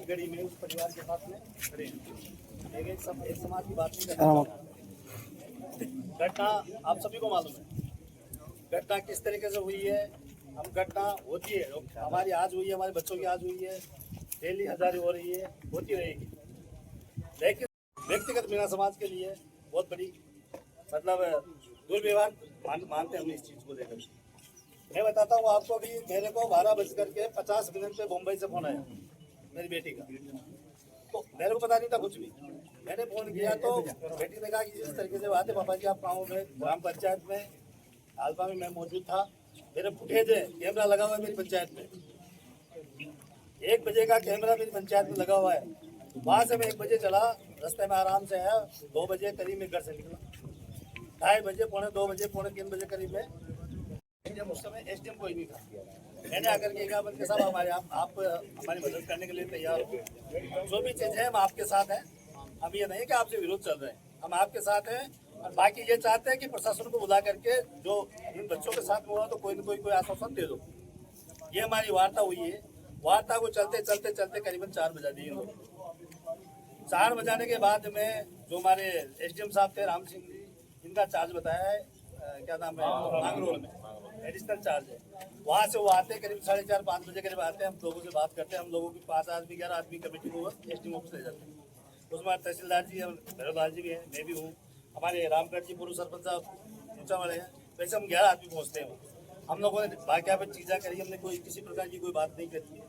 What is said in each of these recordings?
गड़ी में उस परिवार के साथ में खड़े हैं। एक समाज की बात नहीं करना। घटना आप सभी को मालूम है, घटना किस तरीके से हुई है। हम घटना होती है, हमारी आज हुई है, हमारे बच्चों की आज हुई है, डेली हजारी हो रही है, होती रहेगी। लेकिन व्यक्तिगत मीना समाज के लिए बहुत बड़ी मतलब दुर्व्यवहार मानते हैं हम इस चीज को लेकर। मैं बताता हूँ आपको कि मेरे को 12:50 पे मुंबई से फोन आया मेरी बेटी का। तो मेरे को पता नहीं था कुछ भी। मैंने फोन किया तो बेटी ने कहा कि इस तरीके से बात है पापा जी, आप गाँव में ग्राम पंचायत में आलपा में मैं मौजूद था, मेरे फुटेज है, कैमरा लगा हुआ है मेरी पंचायत में। 1 बजे का कैमरा मेरी पंचायत में लगा हुआ है। वहाँ से मैं 1 बजे चला, रास्ते में आराम से आया, 2 बजे करीब में घर से निकला। 2:30 बजे, 2 बजे, 3 बजे करीब में उस समय एसडीएम कोई नहीं था। मैंने आकर के कहा बल्कि साहब हमारे आप हमारी मदद करने के लिए तैयार हो, जो भी चीज़ है हम आपके साथ हैं। हम ये नहीं कि आपसे विरोध चल रहे हैं, हम आपके साथ हैं। और बाकी ये चाहते हैं कि प्रशासन को बुला करके जो इन बच्चों के साथ हुआ तो कोई न कोई आश्वासन दे दो। ये हमारी वार्ता हुई है। वार्ता को चलते चलते चलते करीबन 4 बजा दिए। 4 बजाने के बाद में जो हमारे एसडीएम साहब थे राम सिंह जी, इनका चार्ज बताया है, क्या नाम है, मांगरोल में एडिशनल चार्ज है। वहाँ से वो आते हैं करीब 4:30-5 बजे करीब आते हैं। हम लोगों से बात करते हैं, हम लोगों की 5 आदमी 11 आदमी कमेटी को एसडीएम ऑफिस ले जाते हैं। उसमें तहसीलदार जी, भैरवलाल जी भी हैं, मैं भी हूँ, हमारे रामगढ़ जी पूर्व सरपंच साहब ऊँचा वाले हैं। वैसे हम 11 आदमी पहुँचते हैं। हम लोगों ने बाकिया पर चीज़ा करी, हमने कोई किसी प्रकार की कोई बात नहीं करी है।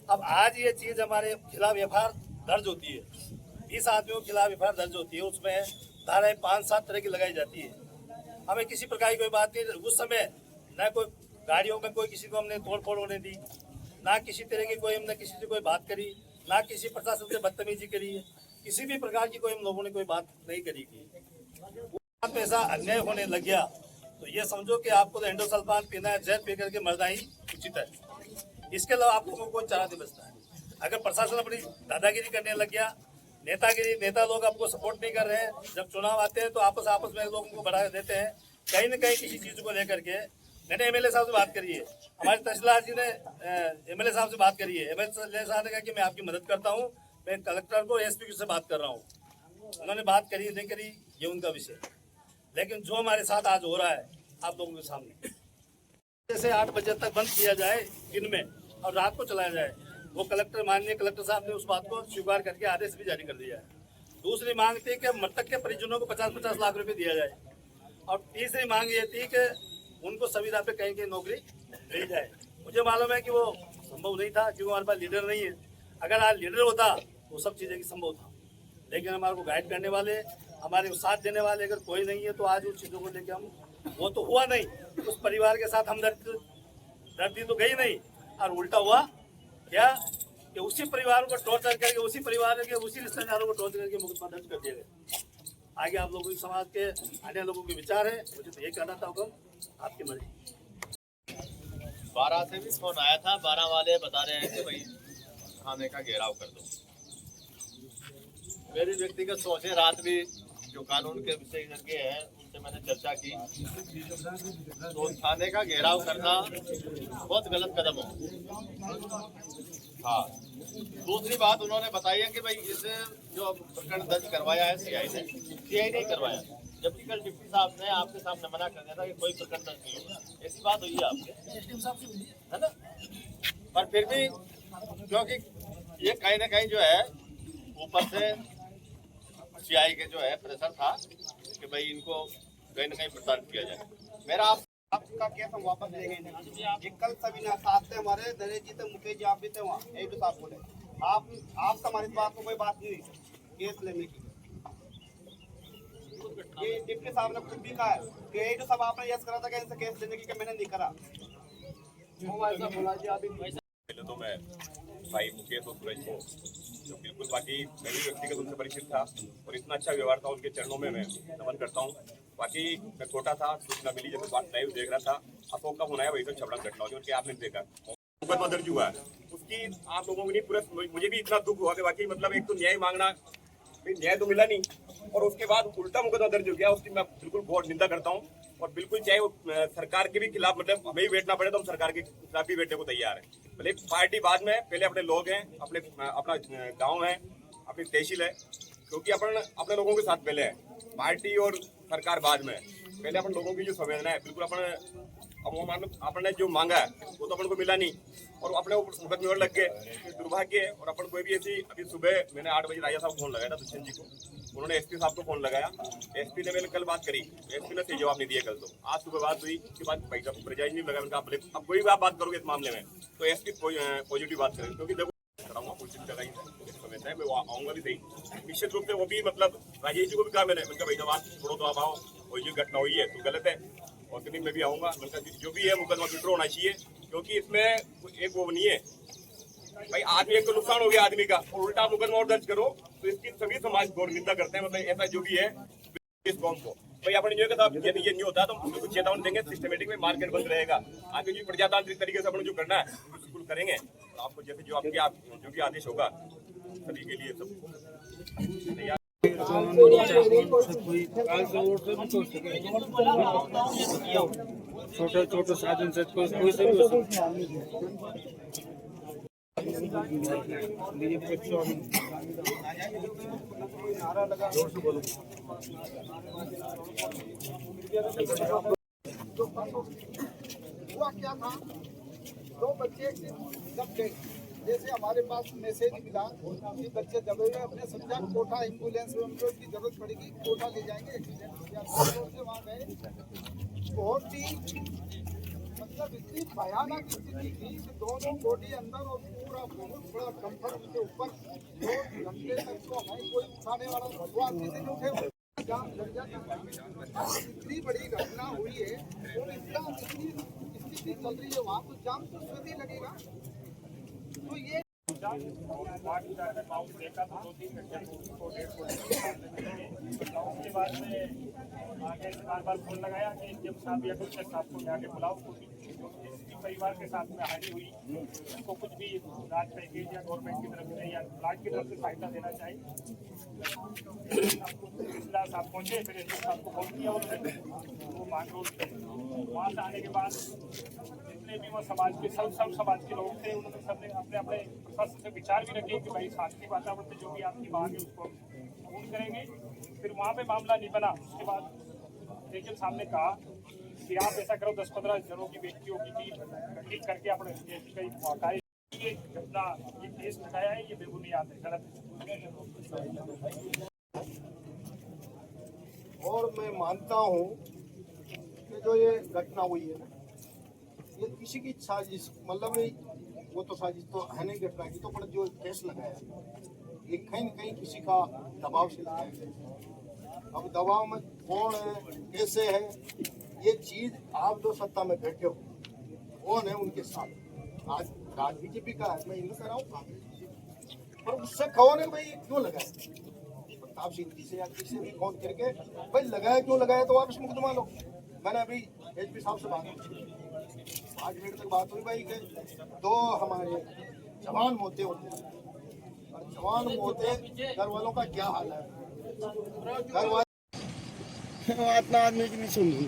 अब आज ये चीज़ हमारे खिलाफ एफआईआर दर्ज होती है, 20 आदमियों के खिलाफ एफआईआर दर्ज होती है। उसमें धाराएं 5-7 तरह की लगाई जाती है। हमें किसी प्रकार की कोई बात नहीं। उस समय न कोई गाड़ियों में कोई किसी को हमने तोड़ फोड़ होने दी, ना किसी तरह की कोई हमने किसी से कोई बात करी, ना किसी प्रशासन से बदतमीजी करी है। किसी भी प्रकार की कोई हम लोगों ने कोई बात नहीं करी थी। आप ऐसा अन्याय होने लग गया तो ये समझो कि आपको तो एंडोसल्फान पीना है, जहर पी करके मरना ही उचित है। इसके अलावा आप लोगों को कोई चारा नहीं बचता है। अगर प्रशासन अपनी दादागिरी करने लग गया, नेता लोग आपको सपोर्ट नहीं कर रहे हैं, जब चुनाव आते हैं तो आपस में लोगों को बढ़ा देते हैं कहीं न कहीं किसी चीज को लेकर के। मैंने एमएलए साहब से बात करी है, हमारे तहसीलदार जी ने एमएलए साहब से बात करी है। एमएलए साहब ने कहा कि मैं आपकी मदद करता हूँ, मैं कलेक्टर को एसपी से बात कर रहा हूँ। उन्होंने बात करी नहीं करी ये उनका विषय, लेकिन जो हमारे साथ आज हो रहा है आप लोगों के सामने, जैसे 8 बजे तक बंद किया जाए दिन में और रात को चलाया जाए, वो माननीय कलेक्टर साहब ने उस बात को स्वीकार करके आदेश भी जारी कर दिया है। दूसरी मांग थी कि मृतक के परिजनों को 50-50 लाख रुपए दिया जाए, और तीसरी मांग ये थी कि उनको संविदा पे कहीं की नौकरी दी जाए। मुझे मालूम है कि वो संभव नहीं था क्योंकि हमारे पास लीडर नहीं है। अगर आज लीडर होता तो सब चीज़ें की संभव था, लेकिन हमारे को गाइड करने वाले, हमारे को साथ देने वाले अगर कोई नहीं है तो आज उस चीज़ों को लेकर हम, वो तो हुआ नहीं, उस परिवार के साथ हमदर्दी तो गई नहीं, और उल्टा हुआ क्या कि उसी परिवार को टॉर्चर करके, उसी परिवार के उसी रिश्तेदारों को टॉर्चर करके मुकदमा दर्ज कर दिया गया। आगे आप लोगों की समाज के अन्य लोगों के विचार है, मुझे तो ये कहना था आपकी मर्जी। 12 से भी फोन आया था, 12 वाले बता रहे हैं कि भाई थाने का घेराव कर दो। मेरी व्यक्तिगत सोच है, रात भी जो कानून के विशेषज्ञ हैं उनसे मैंने चर्चा की, तो थाने का घेराव करना बहुत गलत कदम हो। हाँ, दूसरी बात उन्होंने बताई है कि भाई इसे जो प्रकरण दर्ज करवाया है सीआई ने करवाया, जबकि कल डिप्टी साहब ने आपके सामने मना कर दिया था कि कोई प्रकरण दर्ज नहीं होगा। ऐसी बात हुई है आपके एसडीएम साहब से, है ना? पर फिर भी क्योंकि ये कहीं ना कहीं जो है ऊपर से सीआई के जो है प्रेशर था कि भाई इनको कहीं ना कहीं प्रताड़ित किया जाए। मेरा आपका केस हम वापस ले गए नहीं। कल सभी ने साथ थे, हमारे नरेश जी थे, मुकेश जी आप भी थे वहाँ, एक तो साहब बोले आप हमारी बात को कोई बात नहीं केस लेने की। ये डिप्टी साहब ने खुद भी कहा है कि एक तो सब आपने यस करा था कि इनसे केस लेने की, कि मैंने नहीं करा। पहले तो मैं भाई मुकेश और सुरेश को जो बिल्कुल बाकी मेरी व्यक्तिगत उनसे परिचित था और इतना अच्छा व्यवहार था, उनके चरणों में मैं नमन करता हूँ। बाकी मैं छोटा था, सूचना मिली जब बात लाइव देख रहा था, अशोक का फोन आया, वही तो छबड़ा घटना होगी उनके आपने देखा मुकदमा दर्ज हुआ है उसकी। आप लोगों को नहीं पूरा, मुझे भी इतना दुख हुआ कि बाकी मतलब एक तो न्याय मांगना फिर न्याय तो मिला नहीं और उसके बाद उल्टा मुकदमा दर्ज हो गया, उसकी मैं बिल्कुल बहुत निंदा करता हूँ। और बिल्कुल चाहे वो सरकार के भी खिलाफ, मतलब हमें भी बैठना पड़े तो हम सरकार के खिलाफ भी बैठने को तैयार है। भले पार्टी बाद में, पहले अपने लोग हैं, अपना गाँव है, अपनी तहसील है, क्योंकि अपने लोगों के साथ पहले है, पार्टी और सरकार बाद में। पहले अपन लोगों की जो संवेदना है बिल्कुल अपन ने जो मांगा है वो तो अपन को मिला नहीं और अपने मुकदमे और लग गए, दुर्भाग्य है। और अपन कोई भी ऐसी, अभी सुबह मैंने 8 बजे राजा साहब को फोन लगाया था, दुष्यंत जी को, उन्होंने एसपी साहब को फोन लगाया, एसपी ने मैंने कल बात करी, एसपी ने सही जवाब नहीं दिया कल, तो आज सुबह बात हुई, उसके बाद भाई साहब प्रजाई नहीं लगा, उनका अब कोई भी आप बात करोगे इस मामले में तो एसपी पॉजिटिव बात करेंगे, क्योंकि देखो कराऊंगा कुछ जगह ही समय है, मैं आऊंगा भी सही निश्चित रूप से। वो भी मतलब राजेश जी को भी कहा मैंने, उनका भाई साहब छोड़ो तो आप आओ, और जो घटना हुई है तो गलत है और कभी मैं भी आऊंगा, उनका जो भी है मुकदमा विड्रॉ होना चाहिए, क्योंकि इसमें एक वो नहीं है भाई, आदमी एक तो नुकसान हो गया आदमी का, और उल्टा मुकदमा और दर्ज करो तो इसकी सभी समाज गौर निंदा करते हैं। मतलब ऐसा जो भी है इस कौम को भाई अपने जो कहता ये नहीं होता तो हम उनको चेतावनी देंगे, सिस्टमेटिक में मार्केट बंद रहेगा, आगे जो प्रजातांत्रिक तरीके से अपन जो करना है बिल्कुल करेंगे। तो आपको जैसे जो आपके जो भी आदेश होगा सभी के लिए सब छोटे छोटे साधन से कोई से भी हो हुआ क्या था, 2 बच्चे जब गए, जैसे हमारे पास मैसेज मिला कि बच्चे दबे हुए, अपने समझा कोटा एम्बुलेंस में उनको की जरूरत पड़ेगी, कोटा ले जाएंगे, एक्सीडेंट से वहाँ गए। बहुत ही मतलब इतनी भयानक स्थिति थी कि दोनों बॉडी अंदर और पूरा बहुत बड़ा कंफर्ट उनके ऊपर 2 घंटे तक तो हमें कोई उठाने वाला भगवान किसी ने उठे जाम लग जाता। इतनी बड़ी घटना हुई है और इतना स्थिति चल रही है वहाँ, तो जाम तो स्वतः लगेगा। तो ये देखा था 2-3 घंटे को 1.5 उसके बाद में आगे बार फोन लगाया कि जब साहब या कुछ साहब को जाके बुलाओ, परिवार के साथ में हानि हुई, उनको कुछ भी राज पैकेज या गवर्नमेंट की तरफ से या प्लाट की तरफ से सहायता देना चाहिए। साहब पहुंचे, फिर एस साहब को फोन किया उन्होंने, वो मान रोड वहाँ से आने के बाद जितने भी वो समाज के सब समाज के लोग थे, उन्होंने सबने अपने अपने प्रश्न से विचार भी रखे कि भाई शांति वातावरण से जो भी आपकी मांग है उसको पूर्ण करेंगे। फिर वहाँ पे मामला नहीं बना। उसके बाद लेकिन सामने कहा कि आप ऐसा करो, 10-15 जनों की व्यक्तियों की टीम गठित करके अपने कई कार्य, ये घटना, ये केस उठाया है, ये बेबुनियाद है, गलत है। और मैं मानता हूँ कि जो ये घटना हुई है ना, ये किसी की साजिश, मतलब वो तो साजिश तो है नहीं घटना की, तो पर जो केस लगाया ये कहीं न कहीं किसी का दबाव से लगाया गया। अब दबाव में कौन है, कैसे है, ये चीज आप जो सत्ता में बैठे हो कौन है उनके साथ। आज राज बीजेपी का है, मैं इन्हें कराऊँ, पर उससे कौन है भाई, क्यों लगाया प्रताप सिंह जी से या किसी भी कौन करके भाई लगाया, क्यों लगाया, तो वापस मुकदमा लो। मैंने अभी एसपी साहब से बात की, 5 मिनट तक बात हुई भाई के 2 हमारे जवान मोते होते हैं, और जवान मोते घर वालों का क्या हाल है, घर वाले इतना आदमी की नहीं सुन रही।